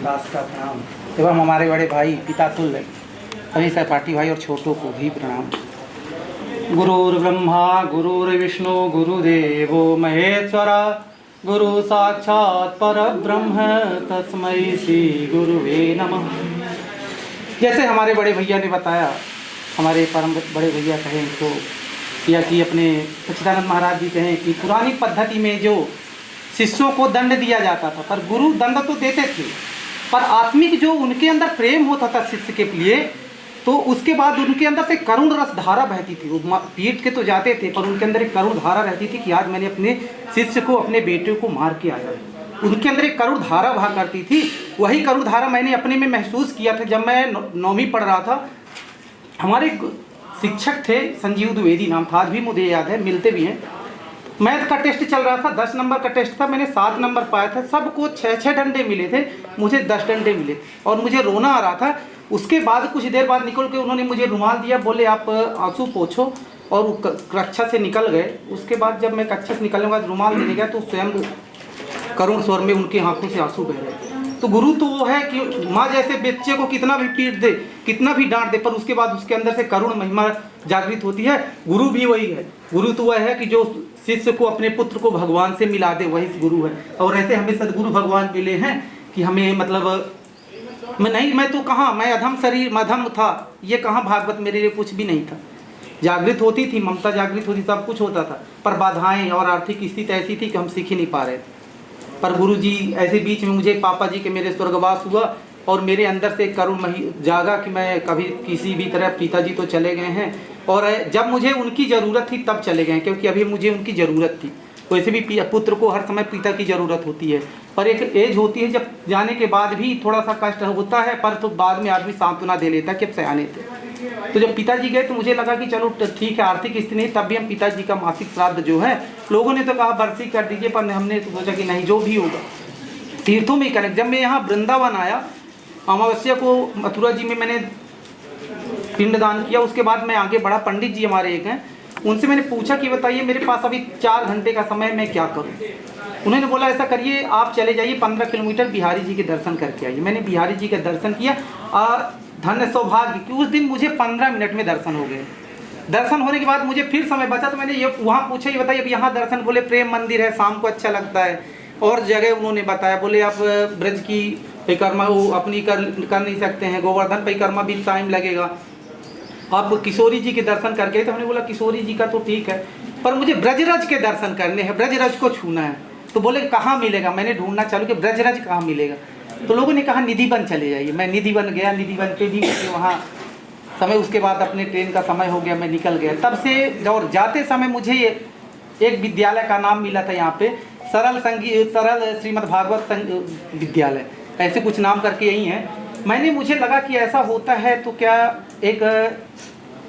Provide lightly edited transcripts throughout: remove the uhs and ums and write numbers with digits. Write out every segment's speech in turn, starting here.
दास का प्रणाम एवं हमारे बड़े भाई पिता तुल्य सभी सहपाठी भाई और छोटों को भी प्रणाम। गुरुर्ब्रह्मा गुरुर्विष्णु गुरुदेवो महेश्वरा गुरु साक्षात परब्रह्म तस्मै श्री गुरुवे नमः। जैसे हमारे बड़े भैया ने बताया, हमारे परम बड़े भैया कहें तो या कि अपने सच्चिदानंद महाराज जी कहें कि पुरानी पद्धति में जो शिष्यों को दंड दिया जाता था, पर गुरु दंड तो देते थे, पर आत्मिक जो उनके अंदर प्रेम होता था शिष्य के लिए, तो उसके बाद उनके अंदर से करुण रस धारा बहती थी। वो पीट के तो जाते थे, पर उनके अंदर एक करुण धारा रहती थी कि आज मैंने अपने शिष्य को, अपने बेटे को मार के आया। उनके अंदर एक करुण धारा बहा करती थी। वही करुण धारा मैंने अपने में महसूस किया था जब मैं 9वीं पढ़ रहा था। हमारे शिक्षक थे, संजीव द्विवेदी नाम था, आज भी मुझे याद है, मिलते भी हैं। मैथ का टेस्ट चल रहा था, 10 नंबर का टेस्ट था, मैंने 7 नंबर पाया था। सबको 6-6 डंडे मिले थे, मुझे 10 डंडे मिले और मुझे रोना आ रहा था। उसके बाद कुछ देर बाद निकल के उन्होंने मुझे रुमाल दिया, बोले आप आंसू पोंछो, और वो कक्षा से निकल गए। उसके बाद जब मैं कक्षा से निकलने के बाद रुमाल देने गया तो स्वयं करुण स्वर में उनकी आंखों से आंसू बह रहे। तो गुरु तो वो है कि माँ जैसे बच्चे को कितना भी पीट दे, कितना भी डांट दे, पर उसके बाद उसके अंदर से करुण महिमा जागृत होती है। गुरु भी वही है। गुरु तो वह है कि जो शिष्य को, अपने पुत्र को भगवान से मिला दे, वही गुरु है। और ऐसे हमें सदगुरु भगवान मिले हैं कि हमें मतलब मैं तो कहाँ, मैं अधम शरीर मधम था, ये कहाँ भागवत मेरे लिए कुछ भी नहीं था। जागृत होती थी, ममता जागृत होती, सब कुछ होता था, पर बाधाएं और आर्थिक स्थिति ऐसी थी कि हम सीख ही नहीं पा रहे थे। पर गुरु जी ऐसे बीच में मुझे पापा जी के मेरे स्वर्गवास हुआ और मेरे अंदर से करुण जागा कि मैं कभी किसी भी तरह, पिताजी तो चले गए हैं और जब मुझे उनकी ज़रूरत थी तब चले गए, क्योंकि अभी मुझे उनकी ज़रूरत थी। वैसे भी पुत्र को हर समय पिता की ज़रूरत होती है, पर एक एज होती है जब जाने के बाद भी थोड़ा सा कष्ट होता है, पर तो बाद में आदमी सांत्वना दे लेता है कि अब सयाने थे। तो जब पिताजी गए तो मुझे लगा कि चलो ठीक है, आर्थिक स्थिति नहीं, तब भी हम पिताजी का मासिक श्राद्ध जो है, लोगों ने तो कहा बरसी कर दीजिए, पर हमने तो सोचा कि नहीं, जो भी होगा तीर्थों में ही करें। जब मैं यहाँ वृंदावन आया, अमावस्या को मथुरा जी में मैंने पिंडदान किया। उसके बाद मैं आगे बढ़ा, पंडित जी हमारे एक हैं, उनसे मैंने पूछा कि बताइए मेरे पास अभी 4 घंटे का समय, मैं क्या करूं। उन्होंने बोला ऐसा करिए, आप चले जाइए 15 किलोमीटर बिहारी जी के दर्शन करके आइए। मैंने बिहारी जी का दर्शन किया। धन्य सौभाग्य कि उस दिन मुझे 15 मिनट में दर्शन हो गए। दर्शन होने के बाद मुझे फिर समय बचा तो मैंने ये वहाँ पूछा, ये बताइए अब यहाँ दर्शन, बोले प्रेम मंदिर है, शाम को अच्छा लगता है। और जगह उन्होंने बताया, बोले आप ब्रज की परिक्रमा वो अपनी कर नहीं सकते हैं, गोवर्धन परिक्रमा भी टाइम लगेगा, आप किशोरी जी के दर्शन करके। तो हमने बोला किशोरी जी का तो ठीक है, पर मुझे ब्रजरज के दर्शन करने हैं, ब्रजरज को छूना है। तो बोले कहाँ मिलेगा। मैंने ढूंढना चालू कि ब्रजरज कहाँ मिलेगा। तो लोगों ने कहा निधिवन चले जाइए। मैं निधिवन गया, निधिवन पे भी वहाँ समय, उसके बाद अपने ट्रेन का समय हो गया, मैं निकल गया। तब से और जाते समय मुझे एक विद्यालय का नाम मिला था यहाँ पे, सरल श्रीमद् भागवत विद्यालय, ऐसे कुछ नाम करके यही है। मुझे लगा कि ऐसा होता है तो क्या, एक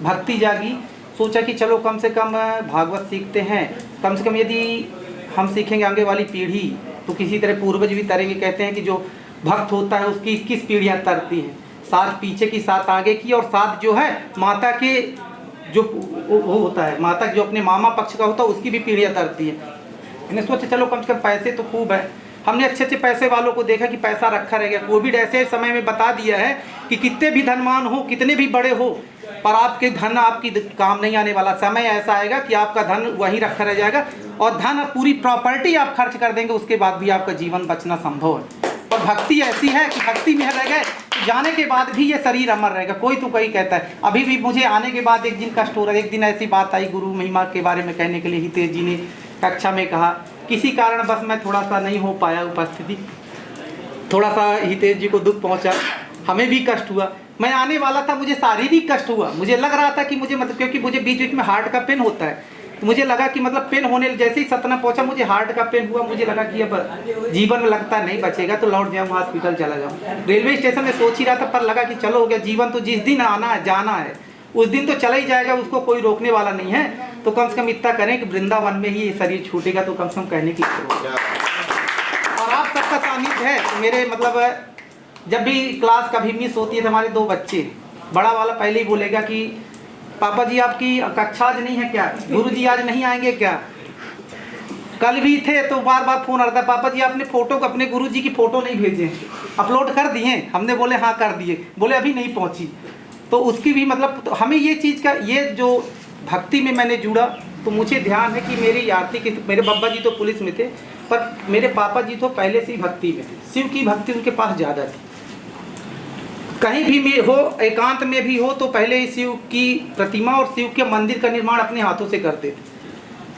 भक्ति जागी, सोचा कि चलो कम से कम भागवत सीखते हैं। कम से कम यदि हम सीखेंगे आगे वाली पीढ़ी, तो किसी तरह पूर्वज भी तरेंगे। कहते हैं कि जो भक्त होता है उसकी 21 पीढ़ियाँ तरती हैं, 7 पीछे की 7 आगे की, और 7 जो है माता के जो वो होता है, माता जो अपने मामा पक्ष का होता है उसकी भी पीढ़ियाँ तरती है। मैंने सोचा चलो कम से कम पैसे तो खूब है। हमने अच्छे अच्छे पैसे वालों को देखा कि पैसा रखा रह गया। कोविड ऐसे समय में बता दिया है कि कितने भी धनवान हो, कितने भी बड़े हो, पर आपके धन आपकी काम नहीं आने वाला। समय ऐसा आएगा कि आपका धन वहीं रखा रह जाएगा, और धन पूरी प्रॉपर्टी आप खर्च कर देंगे, उसके बाद भी आपका जीवन बचना संभव है। पर भक्ति ऐसी है कि भक्ति में रह गए, जाने के बाद भी ये शरीर अमर रहेगा। कोई तो कहीं कहता है, अभी भी मुझे आने के बाद एक दिन कष्ट हो रहा है। एक दिन ऐसी बात आई, गुरु महिमा के बारे में कहने के लिए हितेश जी ने कक्षा में कहा, किसी कारण बस मैं थोड़ा सा नहीं हो पाया उपस्थिति, थोड़ा सा हितेश जी को दुख पहुंचा, हमें भी कष्ट हुआ। मैं आने वाला था, मुझे शारीरिक कष्ट हुआ। मुझे लग रहा था कि मुझे मतलब, क्योंकि मुझे बीच बीच में हार्ट का पेन होता है, तो मुझे लगा कि मतलब पेन होने, जैसे ही सतना पहुंचा मुझे हार्ट का पेन हुआ। मुझे लगा कि अब जीवन में लगता नहीं बचेगा, तो लौट जाऊँ हॉस्पिटल चला जाऊँ। रेलवे स्टेशन में सोच ही रहा था, पर लगा कि चलो हो गया, जीवन तो जिस दिन आना है जाना है उस दिन तो चला ही जाएगा, उसको कोई रोकने वाला नहीं है। तो कम से कम इतना करें कि वृंदावन में ही ये शरीर छूटेगा, तो कम से कम कहने की और आप सबका सानिध्य है। तो मेरे मतलब जब भी क्लास कभी मिस होती है तो हमारे 2 बच्चे, बड़ा वाला पहले ही बोलेगा कि पापा जी आपकी कक्षा आज नहीं है क्या, गुरु जी आज नहीं आएंगे क्या। कल भी थे तो बार बार फ़ोन आ रहा था, पापा जी आपने फ़ोटो अपने गुरुजी की फ़ोटो नहीं भेजे, अपलोड कर दिए? हमने बोले हाँ कर दिए, बोले अभी नहीं पहुंची। तो उसकी भी मतलब तो हमें ये चीज़ का, ये जो भक्ति में मैंने जुड़ा तो मुझे ध्यान है कि मेरी आरती की, मेरे बाबा जी तो पुलिस में थे पर मेरे पापा जी तो पहले से ही भक्ति में थे, शिव की भक्ति उनके पास ज़्यादा थी। कहीं भी हो, एकांत में भी हो तो पहले ही शिव की प्रतिमा और शिव के मंदिर का निर्माण अपने हाथों से करते थे।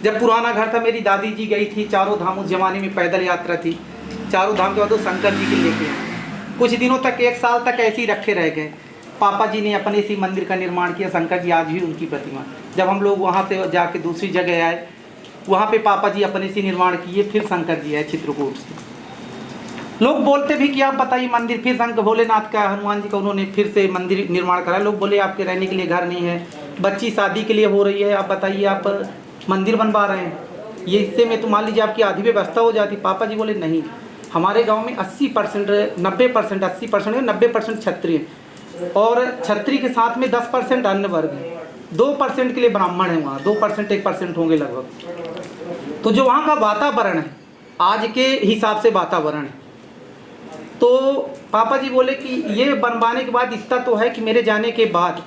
जब पुराना घर था, मेरी दादी जी गई थी चारों धाम, उस जमाने में पैदल यात्रा थी, चारों धाम के बाद वो शंकर जी के लेके कुछ दिनों तक, 1 साल तक ऐसे ही रखे रह गए। पापा जी ने अपने इसी मंदिर का निर्माण किया, शंकर जी आज भी उनकी प्रतिमा। जब हम लोग वहाँ से जाके दूसरी जगह आए, वहाँ पे पापा जी अपने से निर्माण किए, फिर शंकर जी आए चित्रकूट से। लोग बोलते भी कि आप बताइए मंदिर, फिर शंकर भोलेनाथ का, हनुमान जी का उन्होंने फिर से मंदिर निर्माण करा। लोग बोले आपके रहने के लिए घर नहीं है, बच्ची शादी के लिए हो रही है, आप बताइए आप मंदिर बनवा रहे हैं, ये इससे में तो मान लीजिए आपकी आधी व्यवस्था हो जाती। पापा जी बोले नहीं, हमारे गांव में 80% 90% 80% 90% क्षत्रिय और क्षत्रिय के साथ में 10% अन्य वर्ग है, 2% के लिए ब्राह्मण है वहाँ, 2% 1% होंगे लगभग। तो जो वहाँ का वातावरण है आज के हिसाब से वातावरण है, तो पापा जी बोले कि ये बनवाने के बाद इतना तो है कि मेरे जाने के बाद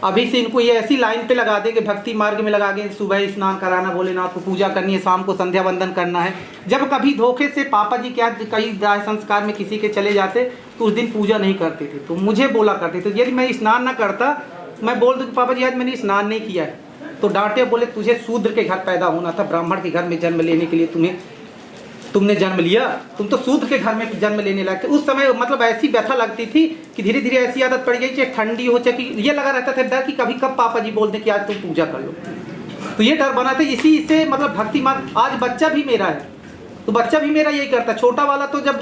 अभी से इनको ये ऐसी लाइन पे लगा देंगे, भक्ति मार्ग में लगा देंगे, सुबह स्नान कराना, भोलेनाथ को पूजा करनी है, शाम को संध्या वंदन करना है। जब कभी धोखे से पापा जी क्या कई दाह संस्कार में किसी के चले जाते तो उस दिन पूजा नहीं करते थे, तो मुझे बोला करते थे यदि मैं स्नान ना करता, मैं बोल दूँ कि पापा जी आज मैंने स्नान नहीं किया है, तो डांटे, बोले तुझे शूद्र के घर पैदा होना था, ब्राह्मण के घर में जन्म लेने के लिए तुमने जन्म लिया, तुम तो शूद्र के घर में जन्म लेने लगे थे। उस समय मतलब ऐसी व्यथा लगती थी कि धीरे धीरे ऐसी आदत पड़ गई, चाहे ठंडी हो चाहे ये लगा रहता था डर कि कभी कब पापा जी बोल दें कि आज तुम पूजा कर लो, तो ये डर बना था। इसी से मतलब भक्ति मार्ग, आज बच्चा भी मेरा है तो बच्चा भी मेरा यही करता है। छोटा वाला तो जब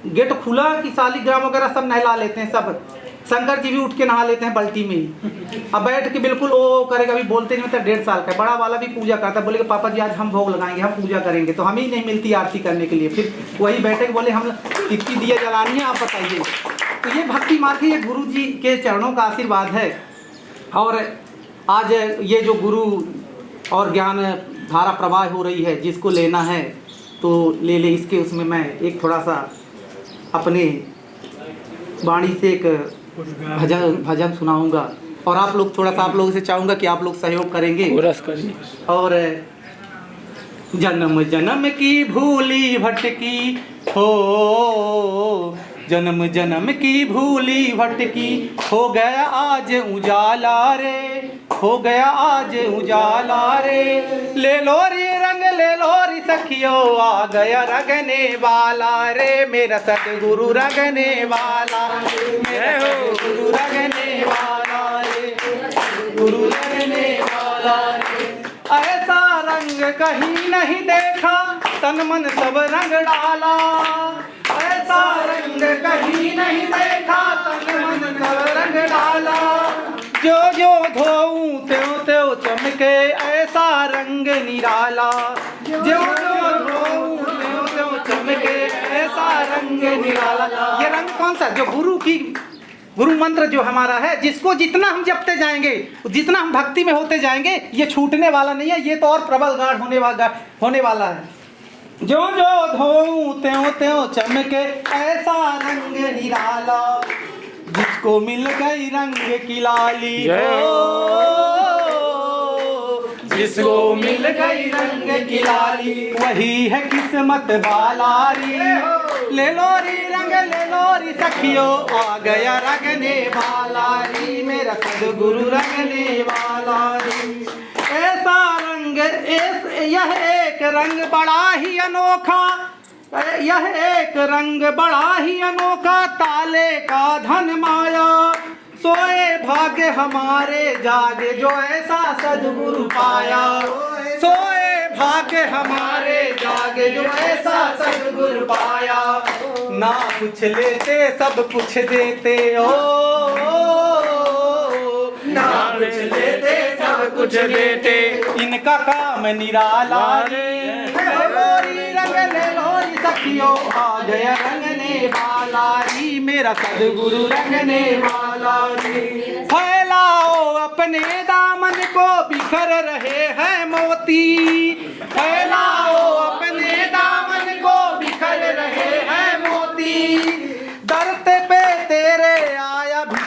गेट खुला कि शालिग्राम वगैरह सब नहला लेते हैं, सब शंकर जी भी उठ के नहा लेते हैं बाल्टी में ही, अब बैठ के बिल्कुल वो करेगा, अभी बोलते नहीं मतलब 1.5 साल का। बड़ा वाला भी पूजा करता है, बोलेगा पापा जी आज हम भोग लगाएंगे, हम पूजा करेंगे, तो हमें ही नहीं मिलती आरती करने के लिए, फिर वही बैठे बोले हम कितनी दिया जलानी है आप बताइए। तो ये भक्ति मार्ग है, ये गुरु जी के चरणों का आशीर्वाद है। और आज ये जो गुरु और ज्ञान धारा प्रवाह हो रही है, जिसको लेना है तो ले ले। इसके उसमें मैं एक थोड़ा सा अपने वाणी से एक भजन सुनाऊंगा और आप लोग थोड़ा सा, आप लोगों से चाहूँगा कि आप लोग सहयोग करेंगे। और जन्म जन्म की भूली भटकी हो, जन्म जन्म की भूली भटकी, हो गया आज उजाला रे, हो गया आज उजाला रे, ले लो रे रंग ले लो रे सखियो, आ गया रंगने वाला रे, मेरा सतगुरु रंगने वाला, मेरा गुरु रंगने वाला रे, गुरु रंगने वाला रे। ऐसा रंग कहीं नहीं देखा, तन मन सब रंग डाला, ऐसा रंग कहीं नहीं देखा, तन मन सब रंग डाला, जो जो धोऊं त्यों त्यों चमके, ऐसा रंग निराला, जो जो धोऊं त्यों त्यों चमके, ऐसा रंग निराला। ये रंग कौन सा? जो गुरु मंत्र जो हमारा है, जिसको जितना हम जपते जाएंगे, जितना हम भक्ति में होते जाएंगे, ये छूटने वाला नहीं है, ये तो और प्रबल गाढ़ होने वाला है। जो जो धोऊं त्यों त्यों चमके, ऐसा रंग निराला, जिसको मिल गई रंग की लाली हो, जिसको मिल गई रंग की लाली, वही है किस्मत वाला री, ले लो री रंग ले लो री सखियो, आ गया रंगने वाला री, मेरा सद्गुरु रंगने वाला री। ऐसा रंग यह एक रंग बड़ा ही अनोखा, यह एक रंग बड़ा ही अनोखा, ताले का धन माया, सोए भाग्य हमारे जागे, जो ऐसा सद्गुरु पाया, सोए भाग्य हमारे जागे, जो ऐसा सद्गुरु पाया। ना कुछ लेते सब कुछ देते हो, ना कुछ लेते सब कुछ देते, इनका काम निराला रे, रंग ले लोरी सखियो, आ गया रंगने वाला री, मेरा सद्गुरु रंगने वाला री। फैलाओ अपने दामन को, बिखर रहे हैं मोती, फैलाओ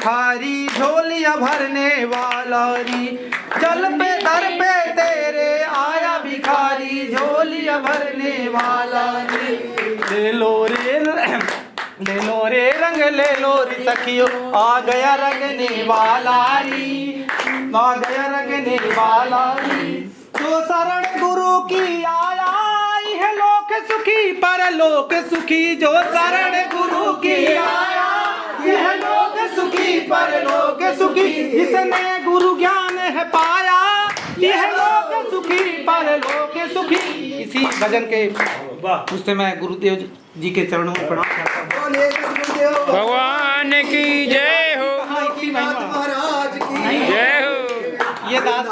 भिखारी झोलियां भरने वाला री। जल पे दर पे तेरे आया भिखारी झोलियां भरने वाला री। ले लो रे रंग ले लो रे सखियो, आ गया रंगने वाला री, आ गया रंगने वाला री। जो शरण गुरु की आया है लोक सुखी परलोक सुखी। जो शरण गुरु की आया यह लोक सुखी परलोक सुखी। जिसने गुरु ज्ञान है पाया यह लोक सुखी परलोक सुखी। इसी भजन के उससे मैं गुरुदेव जी के चरणों में प्रणाम करता हूँ। भगवान की जय।